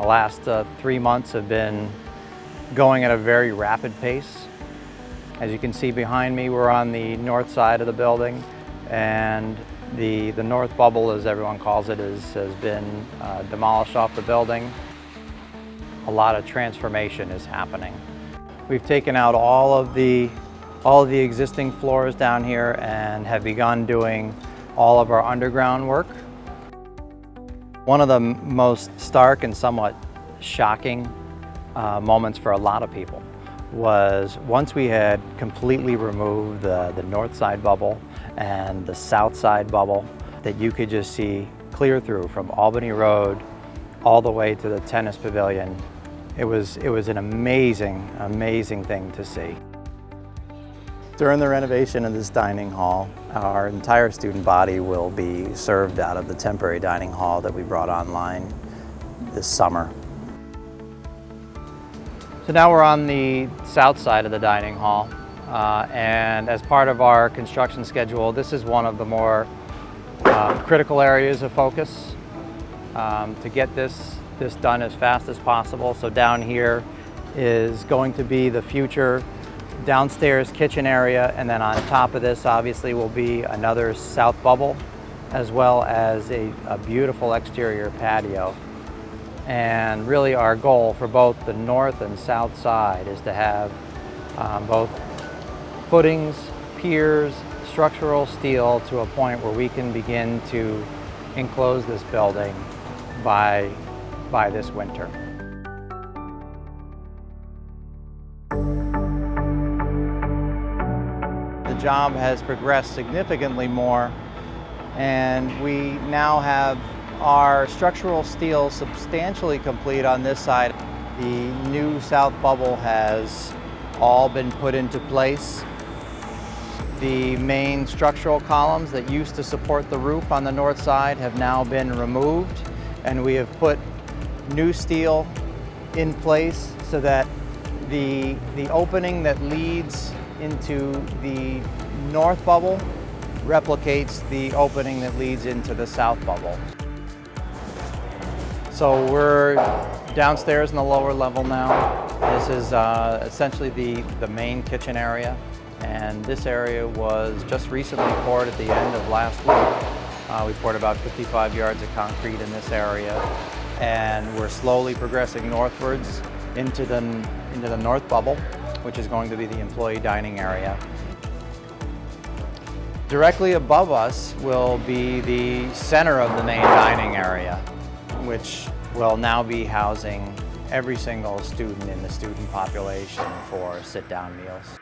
The last 3 months have been going at a very rapid pace. As you can see behind me, we're on the north side of the building, and the north bubble, as everyone calls it, has been demolished off the building. A lot of transformation is happening. We've taken out all of the existing floors down here and have begun doing all of our underground work. One of the most stark and somewhat shocking moments for a lot of people was once we had completely removed the north side bubble and the south side bubble that you could just see clear through from Albany Road all the way to the tennis pavilion. It was an amazing thing to see. During the renovation of this dining hall, our entire student body will be served out of the temporary dining hall that we brought online this summer. So now we're on the south side of the dining hall, and as part of our construction schedule, this is one of the more critical areas of focus to get this done as fast as possible. So down here is going to be the future downstairs kitchen area, and then on top of this obviously will be another south bubble as well as a beautiful exterior patio. And really our goal for both the north and south side is to have both footings, piers, structural steel to a point where we can begin to enclose this building by this winter. The job has progressed significantly more, and we now have our structural steel substantially complete on this side. The new south bubble has all been put into place. The main structural columns that used to support the roof on the north side have now been removed, and we have put new steel in place so that the opening that leads into the north bubble replicates the opening that leads into the south bubble. So we're downstairs in the lower level now. This is essentially the main kitchen area, and this area was just recently poured at the end of last week. We poured about 55 yards of concrete in this area, and we're slowly progressing northwards into the north bubble, which is going to be the employee dining area. Directly above us will be the center of the main dining area, which will now be housing every single student in the student population for sit-down meals.